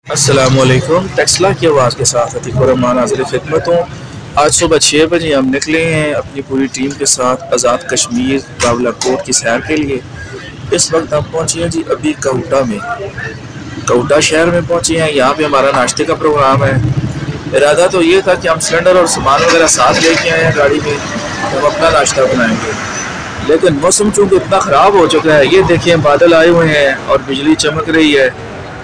अस्सलामुअलैकुम। टेक्सला की आवाज़ के साथ अतीक रहमान हाज़िर खिदमत हूँ। आज सुबह 6 बजे हम निकले हैं अपनी पूरी टीम के साथ आज़ाद कश्मीर रावलाकोट की सैर के लिए। इस वक्त हम पहुँचे हैं जी अभी कोटा में, कोटा शहर में पहुँचे हैं। यहाँ पे हमारा नाश्ते का प्रोग्राम है। इरादा तो ये था कि हम सिलेंडर और सामान वगैरह साथ लेके आए हैं गाड़ी में, हम अपना नाश्ता बनाएंगे। लेकिन मौसम चूँकि इतना ख़राब हो चुका है, ये देखें बादल आए हुए हैं और बिजली चमक रही है,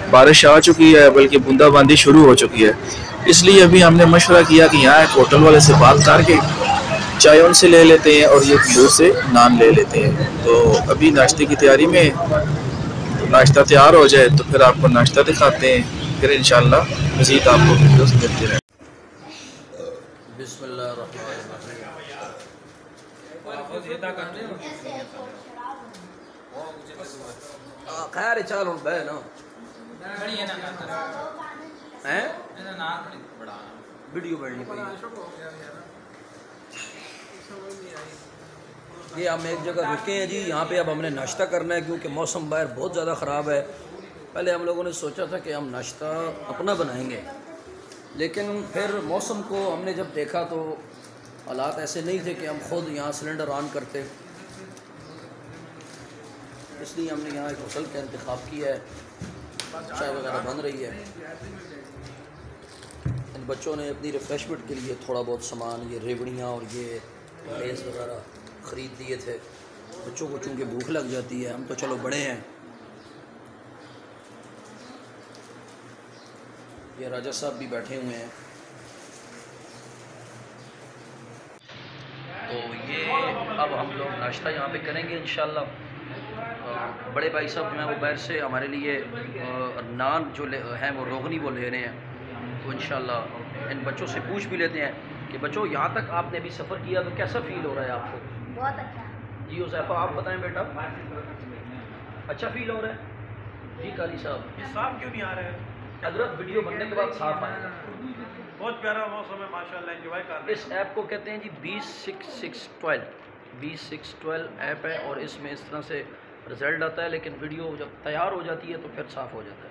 बारिश आ चुकी है, बल्कि बूंदाबांदी शुरू हो चुकी है। इसलिए अभी हमने मशवरा किया कि यहाँ एक होटल वाले से बात करके चाय उनसे ले लेते हैं और ये दूर से नान ले लेते हैं। तो अभी नाश्ते की तैयारी में, तो नाश्ता तैयार हो जाए तो फिर आपको नाश्ता दिखाते हैं, फिर इंशाल्लाह मज़ीद आपको वीडियोस मिलते रहें। खैर चल हूँ बह ना हैं वीडियो बननी पड़ी। ये हम एक जगह रुके हैं जी, यहाँ पे अब हमने नाश्ता करना है क्योंकि मौसम बाहर बहुत ज़्यादा ख़राब है। पहले हम लोगों ने सोचा था कि हम नाश्ता अपना बनाएंगे, लेकिन फिर मौसम को हमने जब देखा तो हालात ऐसे नहीं थे कि हम खुद यहाँ सिलेंडर ऑन करते, इसलिए हमने यहाँ एक होटल का इंतखाब किया है। चाय वगैरह बन रही है। इन बच्चों ने अपनी रिफ़्रेशमेंट के लिए थोड़ा बहुत सामान, ये रेवड़ियाँ और ये लेस वगैरह ख़रीद दिए थे। बच्चों को चूँकि भूख लग जाती है, हम तो चलो बड़े हैं। ये राजा साहब भी बैठे हुए हैं। तो ये अब हम लोग नाश्ता यहाँ पे करेंगे इंशाल्लाह। बड़े भाई साहब जो हैं वो बाहर से हमारे लिए नान जो हैं वो रोगनी वो ले रहे हैं। तो इंशाल्लाह इन बच्चों से पूछ भी लेते हैं कि बच्चों यहाँ तक आपने भी सफ़र किया तो कैसा फ़ील हो रहा है आपको? बहुत अच्छा जी उज़ैफ़ा आप बताएं बेटा। अच्छा फ़ील हो रहा है जी। काली साहब साफ क्यों नहीं आ रहे हैं? हजरत वीडियो बनने के बाद साफ आएगा। बहुत प्यारा मौसम है माशाल्लाह, एंजॉय कर रहे हैं। इस ऐप को कहते हैं जी 20-6-12 ऐप है और इसमें इस तरह से रिज़ल्ट आता है, लेकिन वीडियो जब तैयार हो जाती है तो फिर साफ़ हो जाता है।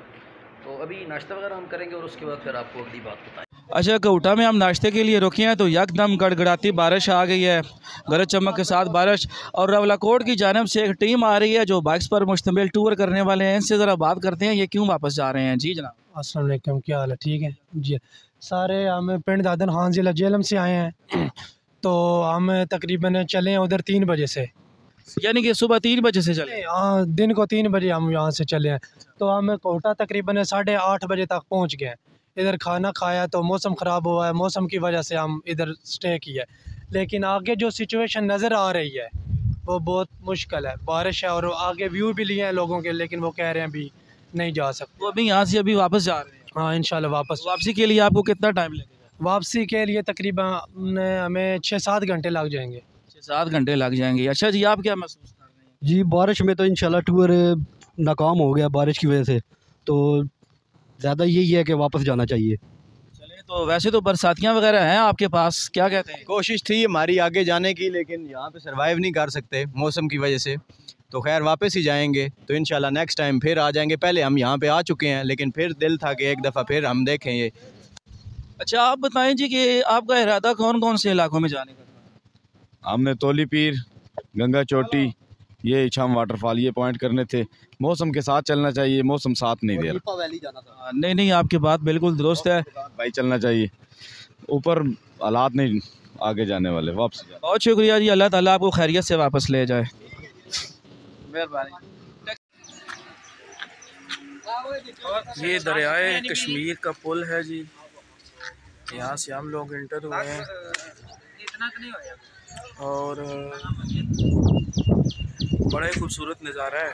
तो अभी नाश्ता वगैरह हम करेंगे और उसके बाद फिर आपको अगली बात बताएं। अच्छा, कोटा में हम नाश्ते के लिए रुके हैं तो यकदम गड़गड़ाती बारिश आ गई है, गरज चमक के साथ बारिश। और रावलाकोट की जानिब से एक टीम आ रही है जो बाइक्स पर मुश्तमिल टूर करने वाले हैं। इनसे ज़रा बात करते हैं, ये क्यों वापस जा रहे हैं? जी जनाब। अस्सलाम वालेकुम, क्या हाल है? ठीक है जी। सारे हम पिंड दादन खान ज़िला जेलम से आए हैं। तो हम तकरीबन चले हैं उधर 3 बजे से, यानी कि सुबह 3 बजे से चले? हाँ, दिन को 3 बजे हम यहाँ से चले हैं। तो हम कोटा तकरीबन 8:30 बजे तक पहुँच गए। इधर खाना खाया तो मौसम ख़राब हुआ है, मौसम की वजह से हम इधर स्टे किया। लेकिन आगे जो सिचुएशन नज़र आ रही है वो बहुत मुश्किल है, बारिश है और आगे व्यू भी लिए हैं लोगों के, लेकिन वो कह रहे हैं अभी नहीं जा सकते। वो अभी यहाँ से अभी वापस जा रहे हैं? हाँ इंशाल्लाह वापस। वापसी के लिए आपको कितना टाइम लगेगा? वापसी के लिए तकरीबन हमें 6-7 घंटे लग जाएंगे। 6-7 घंटे लग जाएंगे। अच्छा जी, आप क्या महसूस कर रहे हैं? जी बारिश में तो इंशाल्लाह टूर नाकाम हो गया बारिश की वजह से, तो ज़्यादा यही है कि वापस जाना चाहिए। चले, तो वैसे तो बरसातियाँ वगैरह हैं आपके पास, क्या कहते हैं? कोशिश थी हमारी आगे जाने की, लेकिन यहाँ पे सरवाइव नहीं कर सकते मौसम की वजह से, तो खैर वापस ही जाएंगे। तो इंशाल्लाह नेक्स्ट टाइम फिर आ जाएंगे। पहले हम यहाँ पे आ चुके हैं, लेकिन फिर दिल था कि एक दफ़ा फिर हम देखें ये। अच्छा, आप बताएं जी कि आपका इरादा कौन कौन से इलाकों में जाने का था? हमने तोली पीर, गंगा चोटी, ये इछाम वाटरफॉल, ये पॉइंट करने थे। मौसम के साथ चलना चाहिए, मौसम साथ नहीं दे रहा। वैली जाना था। नहीं नहीं, आपकी बात बिल्कुल दुरुस्त है भाई, चलना चाहिए, ऊपर हालात नहीं आगे जाने वाले, वापस। बहुत शुक्रिया जी, अल्लाह ताला आपको खैरियत से वापस ले जाए। ये दरियाए कश्मीर का पुल है जी, यहाँ से हम लोग इंटर हुए हैं और बड़ा ही खूबसूरत नज़ारा है।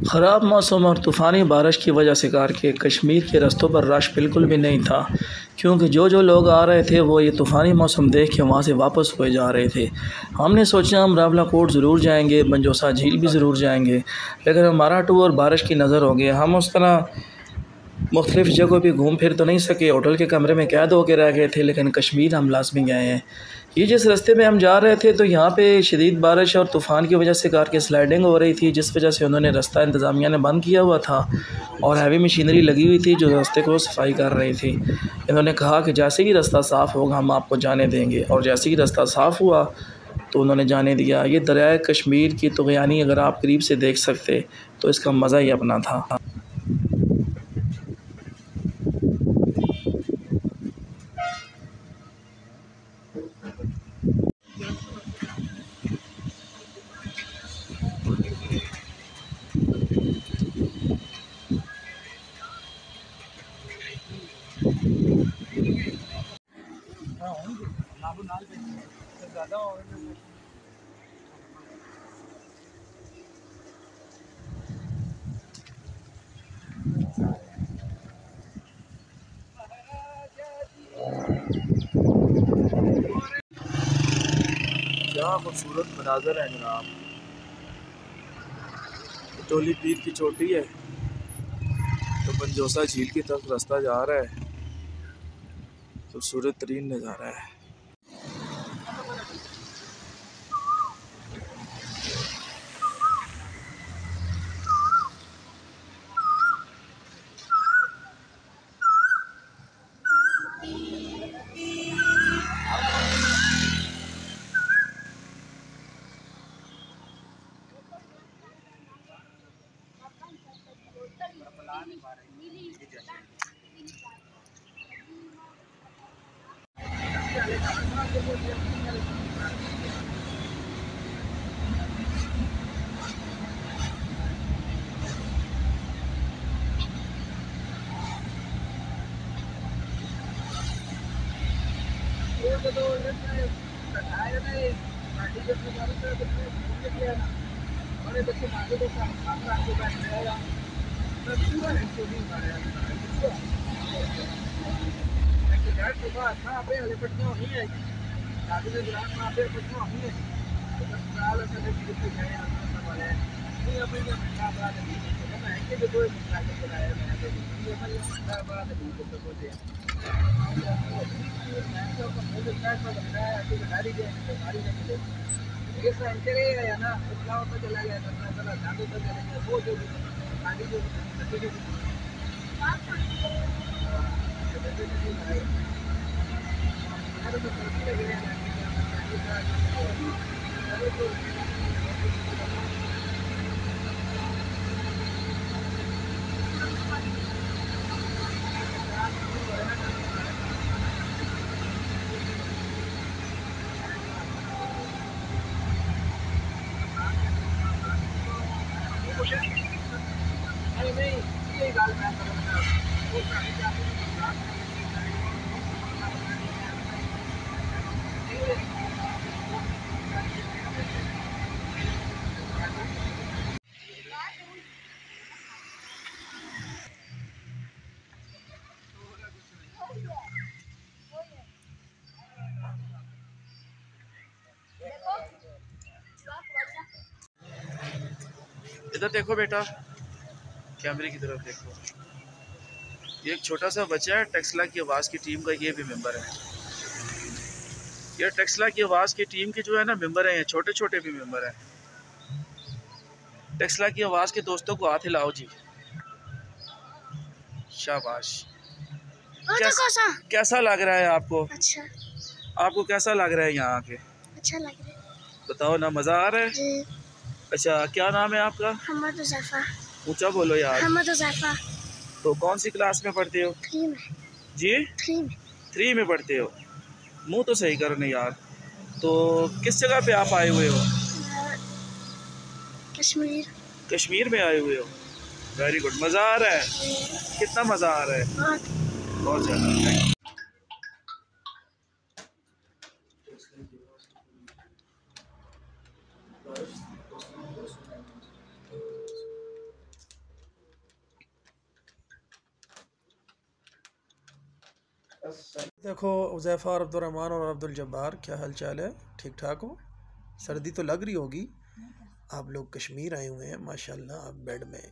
ख़राब मौसम और तूफ़ानी बारिश की वजह से कार के कश्मीर के रास्तों पर रश बिल्कुल भी नहीं था, क्योंकि जो लोग आ रहे थे वो ये तूफ़ानी मौसम देख के वहाँ से वापस हुए जा रहे थे। हमने सोचा हम रावलाकोट ज़रूर जाएंगे, बंजोसा झील भी ज़रूर जाएंगे, लेकिन हमारा टूर बारिश की नज़र हो गया। हम उस तरह मुख्तलिफ़ जगहों पे घूम फिर तो नहीं सके, होटल के कमरे में कैद होकर रह गए थे, लेकिन कश्मीर हम लाजमी गए हैं। ये जिस रास्ते में हम जा रहे थे तो यहाँ पे शदीद बारिश और तूफ़ान की वजह से कार की स्लाइडिंग हो रही थी, जिस वजह से उन्होंने रास्ता इंतज़ामिया ने बंद किया हुआ था और हैवी मशीनरी लगी हुई थी जो रास्ते को सफाई कर रही थी। इन्होंने कहा कि जैसे ही रास्ता साफ़ होगा हम आपको जाने देंगे, और जैसे ही रास्ता साफ़ हुआ तो उन्होंने जाने दिया। ये दरियाए कश्मीर की तुग़यानी अगर आप करीब से देख सकते तो इसका मज़ा ही अपना था। क्या खूबसूरत मनाज़र है जनाब। टोली पीर की चोटी है तो पंजोसा झील की तरफ रास्ता जा रहा है। खूबसूरत तरीन नज़ारा है। इधर देखो बेटा, कैमरे की तरफ देखो। ये एक छोटा सा बच्चा है, टेक्सला की आवाज़ की टीम का ये भी मेंबर है। ये टेक्सला की आवाज़ की टीम के जो है ना मेंबर हैं, ये छोटे छोटे भी मेंबर हैं। टेक्सला की आवाज़ के दोस्तों को हाथ हिलाओ जी, शाबाश। कैसा लग रहा है आपको? अच्छा। आपको कैसा लग रहा है यहाँ आके? अच्छा लग रहा है। बताओ ना, मज़ा आ रहा है? अच्छा, क्या नाम है आपका? हमद उज़ैफ़ा। ऊंचा बोलो यार। हमद उज़ैफ़ा। तो कौन सी क्लास में पढ़ते हो? 3 में। जी? 3 में। 3 में पढ़ते हो। मुंह तो सही करो नहीं यार। तो किस जगह पे आप आए हुए हो? कश्मीर। कश्मीर में आए हुए हो, वेरी गुड। मज़ा आ रहा है? कितना मज़ा आ रहा है? बहुत ज़्यादा। देखो उज़ैफ़ा और अब्दुर्रहमान और अब्दुल जब्बार, क्या हाल चाल है? ठीक ठाक हो? सर्दी तो लग रही होगी। आप लोग कश्मीर आए हुए हैं माशाल्लाह। आप बेड में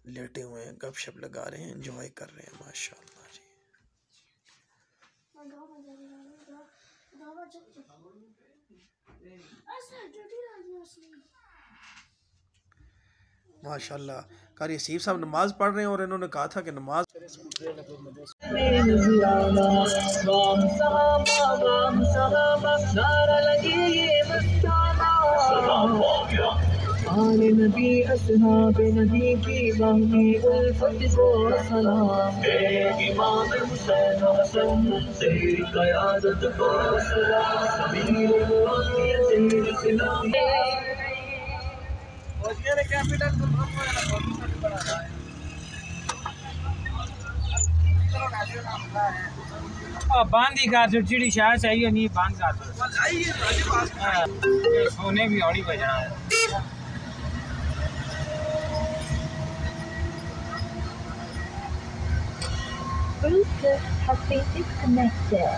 लेटे हुए हैं, गपशप लगा रहे हैं, एंजॉय कर रहे हैं माशाल्लाह जी। माशाल्लाह कारी हसीब साहब नमाज पढ़ रहे हैं और इन्होंने कहा था कि नमाज आले नबी अस्हाब नबी की बानी उल्फत को सलाम इमाम हुसैन हसन तेरी क़यादत को सलाम समीर मुआविया तेरी इस्लाम फौजियों ने कैपिटल को बढ़ाया है बांधी का तो चिड़ी शाह चाहिए नहीं बांध का सोने भी औड़ी बजा Bluetooth has been disconnected.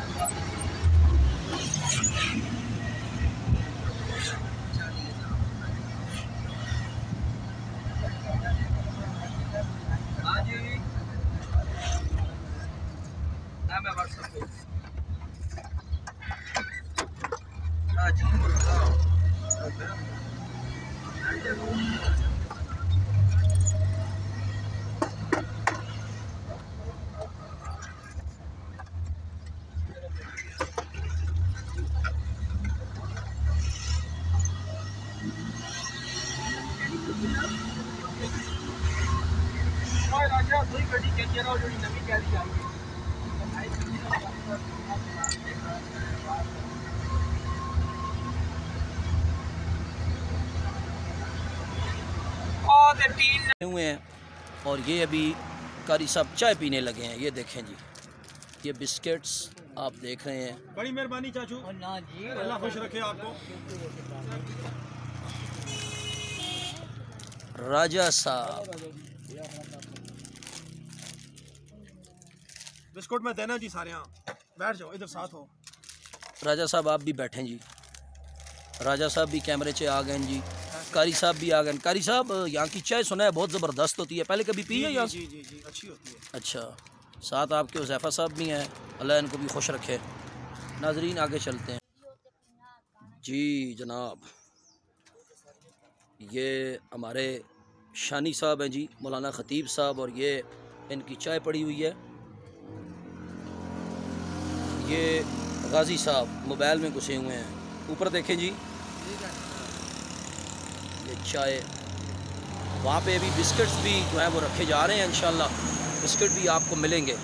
हुए हैं और ये अभी कारी साहब चाय पीने लगे हैं। ये देखें जी, ये बिस्किट्स आप देख रहे हैं। बड़ी मेहरबानी चाचू, अल्लाह खुश रखे आपको। राजा साहब बिस्कुट में देना जी सारे, यहाँ बैठ जाओ, इधर साथ हो। राजा साहब आप भी बैठें जी। राजा साहब भी कैमरे से आ गए जी, कारी साहब भी आ गए। कारी साहब यहाँ की चाय सुना है बहुत ज़बरदस्त होती है, पहले कभी पी है यहाँ? जी जी जी अच्छी होती है। अच्छा, साथ आपके हुज़ैफ़ा साहब भी हैं, अल्लाह इनको भी खुश रखे। नाजरीन आगे चलते हैं जी जनाब। ये हमारे शानी साहब हैं जी, मौलाना ख़तीब साहब, और ये इनकी चाय पड़ी हुई है। ये गाजी साहब मोबाइल में घुसे हुए हैं, ऊपर देखें जी। ये चाय, वहाँ पे अभी बिस्किट्स भी जो है वो रखे जा रहे हैं, इंशाल्लाह बिस्किट भी आपको मिलेंगे।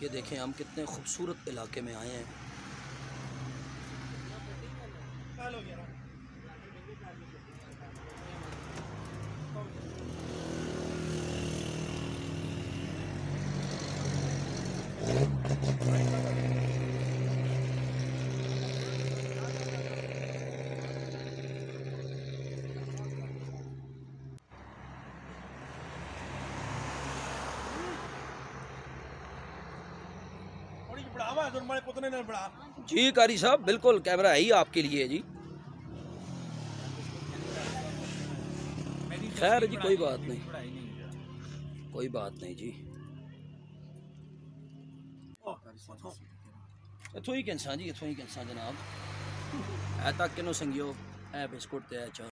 ये देखें हम कितने खूबसूरत इलाके में आए हैं। जी कारी साहब बिल्कुल, कैमरा है ही आपके लिए जी। खैर जी कोई बात नहीं, कोई बात नहीं जी। इथों ही इंसान जी, इथों ही इंसान जनाब। ऐ तक किनो संगियो, ऐ बिस्कुट ते ऐ चाह।